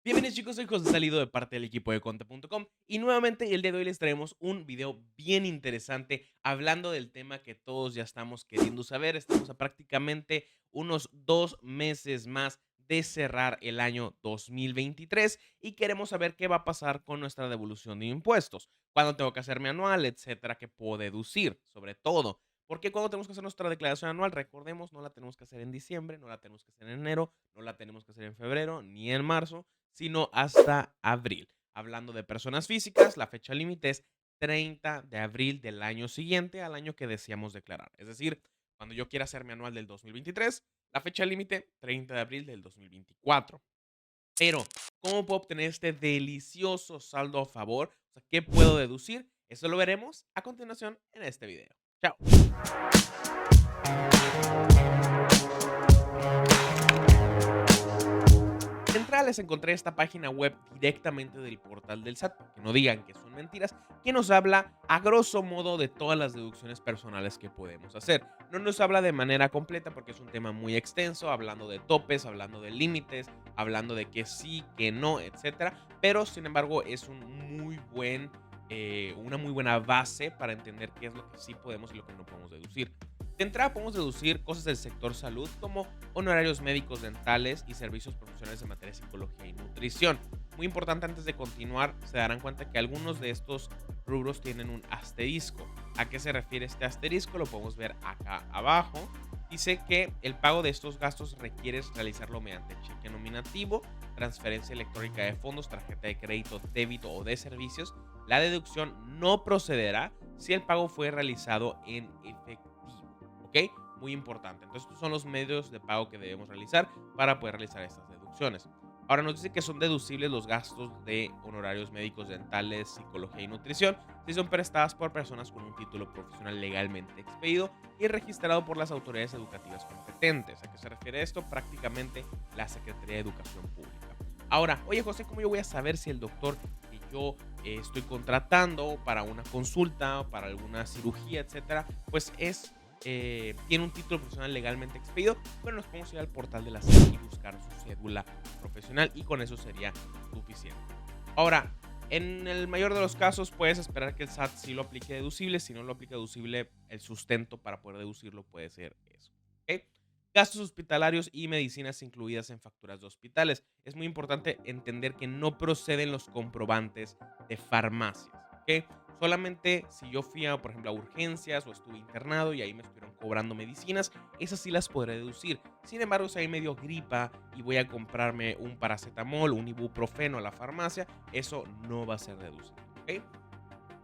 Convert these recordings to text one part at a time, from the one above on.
Bienvenidos chicos, soy José Salido de parte del equipo de Conte.com y nuevamente el día de hoy les traemos un video bien interesante hablando del tema que todos ya estamos queriendo saber. Estamos a prácticamente unos 2 meses más de cerrar el año 2023 y queremos saber qué va a pasar con nuestra devolución de impuestos, cuándo tengo que hacer mi anual, etcétera, qué puedo deducir, sobre todo. Porque cuando tenemos que hacer nuestra declaración anual, recordemos, no la tenemos que hacer en diciembre, no la tenemos que hacer en enero, no la tenemos que hacer en febrero ni en marzo, sino hasta abril. Hablando de personas físicas, la fecha límite es 30 de abril del año siguiente al año que deseamos declarar. Es decir, cuando yo quiera hacer mi anual del 2023, la fecha límite 30 de abril del 2024. Pero, ¿cómo puedo obtener este delicioso saldo a favor? O sea, ¿qué puedo deducir? Eso lo veremos a continuación en este video. Chao. De entrada les encontré esta página web directamente del portal del SAT, para que no digan que son mentiras, que nos habla a grosso modo de todas las deducciones personales que podemos hacer. No nos habla de manera completa porque es un tema muy extenso, hablando de topes, hablando de límites, hablando de que sí, que no, etcétera. Pero sin embargo es una muy buena base para entender qué es lo que sí podemos y lo que no podemos deducir. De entrada podemos deducir cosas del sector salud como honorarios médicos, dentales y servicios profesionales en materia de psicología y nutrición. Muy importante, antes de continuar, se darán cuenta que algunos de estos rubros tienen un asterisco. ¿A qué se refiere este asterisco? Lo podemos ver acá abajo. Dice que el pago de estos gastos requiere realizarlo mediante cheque nominativo, transferencia electrónica de fondos, tarjeta de crédito, débito o de servicios. La deducción no procederá si el pago fue realizado en efectivo. ¿Ok? Muy importante. Entonces, estos son los medios de pago que debemos realizar para poder realizar estas deducciones. Ahora nos dice que son deducibles los gastos de honorarios médicos, dentales, psicología y nutrición si son prestadas por personas con un título profesional legalmente expedido y registrado por las autoridades educativas competentes. ¿A qué se refiere esto? Prácticamente la Secretaría de Educación Pública. Ahora, oye José, ¿cómo yo voy a saber si el doctor que yo estoy contratando para una consulta, para alguna cirugía, etcétera, pues tiene un título profesional legalmente expedido? Bueno, nos podemos ir al portal de la SED y buscar su cédula profesional y con eso sería suficiente. Ahora, en el mayor de los casos puedes esperar que el SAT sí lo aplique deducible. Si no lo aplica deducible, el sustento para poder deducirlo puede ser eso. ¿Ok? Gastos hospitalarios y medicinas incluidas en facturas de hospitales. Es muy importante entender que no proceden los comprobantes de farmacias. ¿Ok? Solamente si yo fui, por ejemplo, a urgencias o estuve internado y ahí me estuvieron cobrando medicinas, esas sí las podré deducir. Sin embargo, si ahí me dio gripa y voy a comprarme un paracetamol, un ibuprofeno a la farmacia, eso no va a ser deducible. ¿Ok?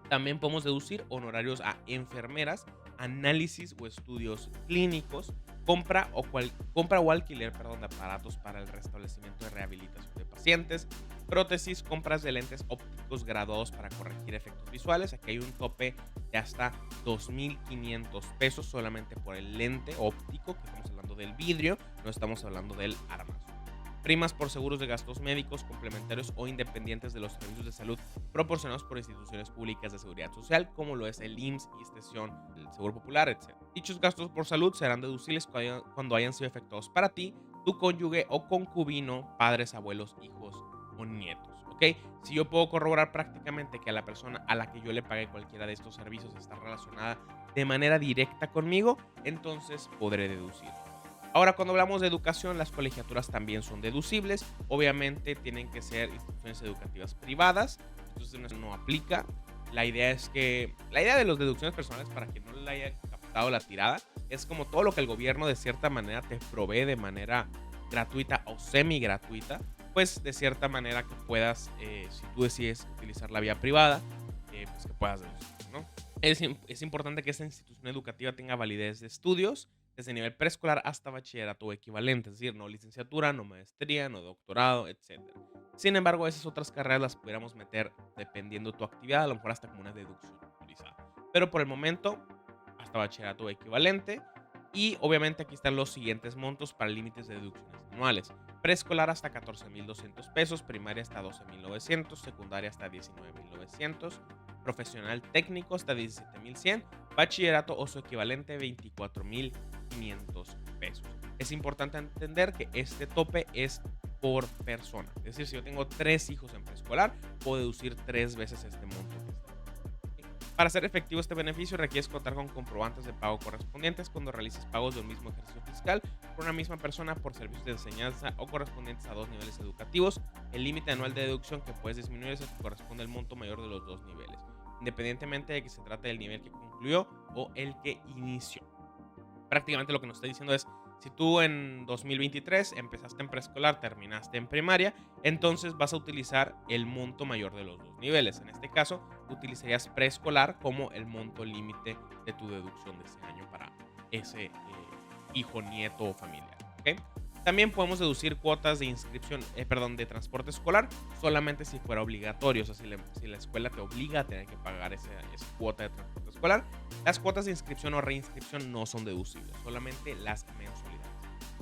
También podemos deducir honorarios a enfermeras, análisis o estudios clínicos, compra o alquiler, perdón, de aparatos para el restablecimiento de rehabilitación de pacientes, prótesis, compras de lentes ópticos graduados para corregir efectos visuales. Aquí hay un tope de hasta 2,500 pesos solamente por el lente óptico, que estamos hablando del vidrio, no estamos hablando del armazo. Primas por seguros de gastos médicos, complementarios o independientes de los servicios de salud proporcionados por instituciones públicas de seguridad social, como lo es el IMSS, Institución, el Seguro Popular, etc. Dichos gastos por salud serán deducibles cuando hayan sido efectuados para ti, tu cónyuge o concubino, padres, abuelos, hijos o nietos. ¿Ok? Si yo puedo corroborar prácticamente que a la persona a la que yo le pague cualquiera de estos servicios está relacionada de manera directa conmigo, entonces podré deducir. Ahora, cuando hablamos de educación, las colegiaturas también son deducibles. Obviamente tienen que ser instituciones educativas privadas, entonces no aplica. La idea de las deducciones personales, para que no le haya captado la tirada, es como todo lo que el gobierno de cierta manera te provee de manera gratuita o semi gratuita, pues de cierta manera que puedas, si tú decides utilizar la vía privada, pues que puedas deducir, ¿no? Es importante que esta institución educativa tenga validez de estudios desde nivel preescolar hasta bachillerato o equivalente, es decir, no licenciatura, no maestría, no doctorado, etcétera. Sin embargo, esas otras carreras las pudiéramos meter, dependiendo de tu actividad, a lo mejor hasta como una deducción autorizada. Pero por el momento, hasta bachillerato o equivalente. Y obviamente aquí están los siguientes montos para límites de deducciones anuales. Preescolar hasta 14,200 pesos, primaria hasta 12,900, secundaria hasta 19,900, profesional técnico hasta 17,100, bachillerato o su equivalente 24,500 pesos. Es importante entender que este tope es por persona. Es decir, si yo tengo 3 hijos en preescolar, puedo deducir 3 veces este monto que está. Para hacer efectivo este beneficio, requieres contar con comprobantes de pago correspondientes cuando realices pagos de un mismo ejercicio fiscal por una misma persona por servicios de enseñanza o correspondientes a 2 niveles educativos. El límite anual de deducción que puedes disminuir es el que corresponde al monto mayor de los 2 niveles, independientemente de que se trate del nivel que concluyó o el que inició. Prácticamente lo que nos está diciendo es, si tú en 2023 empezaste en preescolar, terminaste en primaria, entonces vas a utilizar el monto mayor de los 2 niveles. En este caso, utilizarías preescolar como el monto límite de tu deducción de ese año para ese hijo, nieto o familiar. ¿Ok? También podemos deducir cuotas de inscripción, de transporte escolar, solamente si fuera obligatorio. O sea, si la escuela te obliga a tener que pagar esa cuota de transporte escolar. Las cuotas de inscripción o reinscripción no son deducibles, solamente las mensualidades.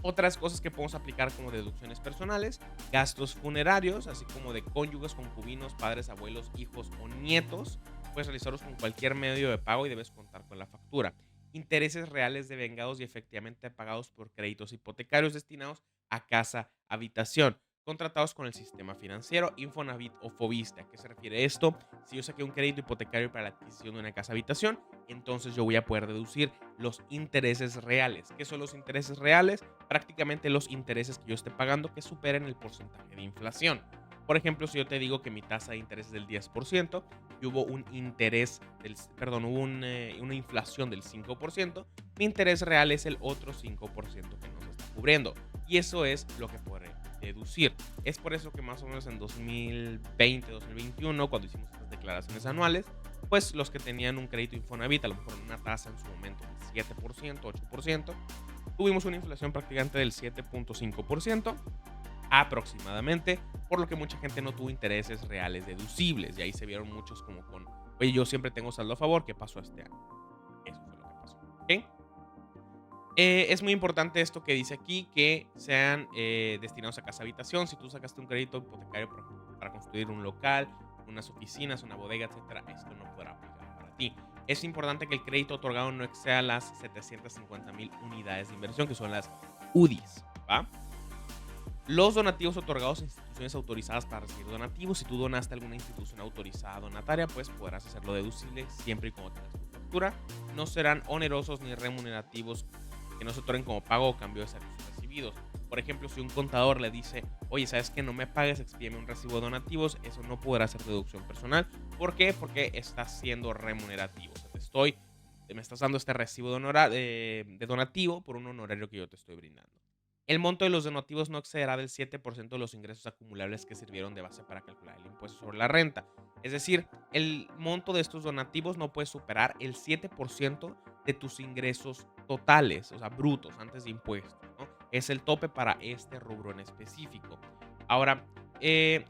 Otras cosas que podemos aplicar como deducciones personales, gastos funerarios, así como de cónyuges, concubinos, padres, abuelos, hijos o nietos, puedes realizarlos con cualquier medio de pago y debes contar con la factura. Intereses reales devengados y efectivamente pagados por créditos hipotecarios destinados a casa, habitación, contratados con el sistema financiero, Infonavit o Fovista. ¿A qué se refiere esto? Si yo saqué un crédito hipotecario para la adquisición de una casa habitación, entonces yo voy a poder deducir los intereses reales. ¿Qué son los intereses reales? Prácticamente los intereses que yo esté pagando que superen el porcentaje de inflación. Por ejemplo, si yo te digo que mi tasa de interés es del 10% y hubo un interés una inflación del 5%, mi interés real es el otro 5% que nos está cubriendo. Y eso es lo que podré deducir. Es por eso que más o menos en 2020, 2021, cuando hicimos estas declaraciones anuales, pues los que tenían un crédito Infonavit, a lo mejor una tasa en su momento del 7%, 8%, tuvimos una inflación prácticamente del 7.5% aproximadamente, por lo que mucha gente no tuvo intereses reales deducibles. Y ahí se vieron muchos como con, oye, yo siempre tengo saldo a favor, ¿qué pasó este año? Eso fue lo que pasó. ¿Ok? Es muy importante esto que dice aquí, que sean destinados a casa habitación. Si tú sacaste un crédito hipotecario para construir un local, unas oficinas, una bodega, etcétera, esto no podrá aplicar para ti. Es importante que el crédito otorgado no exceda las 750,000 unidades de inversión, que son las UDIs, ¿va? Los donativos otorgados a instituciones autorizadas para recibir donativos. Si tú donaste a alguna institución autorizada donataria, pues podrás hacerlo deducible siempre y cuando tengas tu factura. No serán onerosos ni remunerativos que no se otorguen como pago o cambio de servicios recibidos. Por ejemplo, si un contador le dice, oye, ¿sabes qué? No me pagues, expídeme un recibo de donativos, eso no podrá ser deducción personal. ¿Por qué? Porque está siendo remunerativo. O sea, me estás dando este recibo de donativo por un honorario que yo te estoy brindando. El monto de los donativos no excederá del 7% de los ingresos acumulables que sirvieron de base para calcular el impuesto sobre la renta. Es decir, el monto de estos donativos no puede superar el 7% de tus ingresos totales, o sea, brutos, antes de impuestos, ¿no? Es el tope para este rubro en específico. Ahora,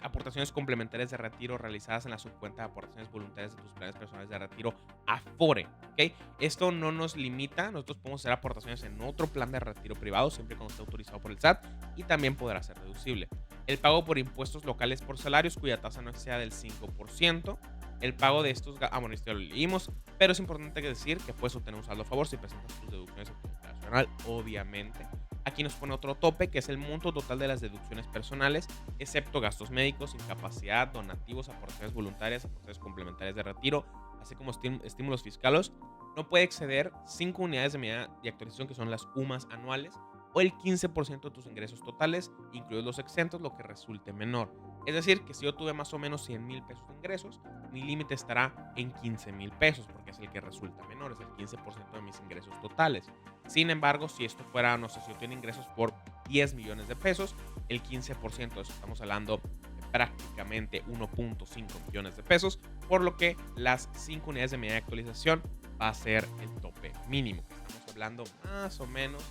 aportaciones complementarias de retiro realizadas en la subcuenta de aportaciones voluntarias de tus planes personales de retiro Afore, ¿ok? Esto no nos limita, nosotros podemos hacer aportaciones en otro plan de retiro privado siempre cuando esté autorizado por el SAT y también podrá ser deducible. El pago por impuestos locales por salarios cuya tasa no exceda del 5%. El pago de estos, bueno, esto ya lo leímos, pero es importante decir que puedes obtener un saldo a favor si presentas tus deducciones a tu declaración, obviamente. Aquí nos pone otro tope, que es el monto total de las deducciones personales, excepto gastos médicos, incapacidad, donativos, aportaciones voluntarias, aportaciones complementarias de retiro, así como estímulos fiscales. No puede exceder 5 unidades de medida de actualización, que son las UMAS anuales, o el 15% de tus ingresos totales, incluidos los exentos, lo que resulte menor. Es decir, que si yo tuve más o menos 100,000 pesos de ingresos, mi límite estará en 15,000 pesos, porque es el que resulta menor, es el 15% de mis ingresos totales. Sin embargo, si esto fuera, no sé, si yo tengo ingresos por 10 millones de pesos, el 15% de eso, estamos hablando de prácticamente 1.5 millones de pesos, por lo que las 5 unidades de medida de actualización va a ser el tope mínimo. Estamos hablando más o menos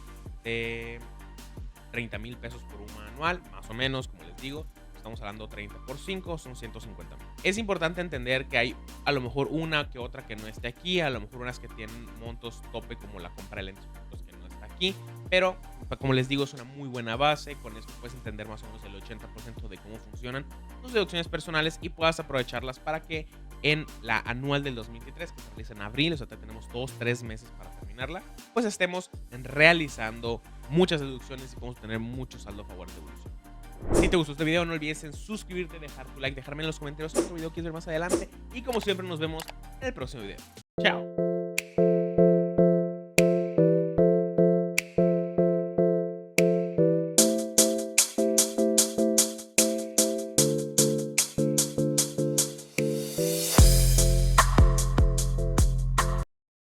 de 30,000 pesos por UMA anual, más o menos, como les digo. Estamos hablando 30 por 5, son 150,000. Es importante entender que hay a lo mejor una que otra que no esté aquí, a lo mejor unas que tienen montos tope como la compra de lentes que no está aquí, pero como les digo es una muy buena base, con esto puedes entender más o menos el 80% de cómo funcionan tus deducciones personales y puedas aprovecharlas para que en la anual del 2023, que se realiza en abril, o sea, tenemos 2-3 meses para terminarla, pues estemos realizando muchas deducciones y podemos tener mucho saldo a favor de devolución. Si te gustó este video, no olvides en suscribirte, dejar tu like, dejarme en los comentarios otro video que quieres ver más adelante. Y como siempre, nos vemos en el próximo video. Chao.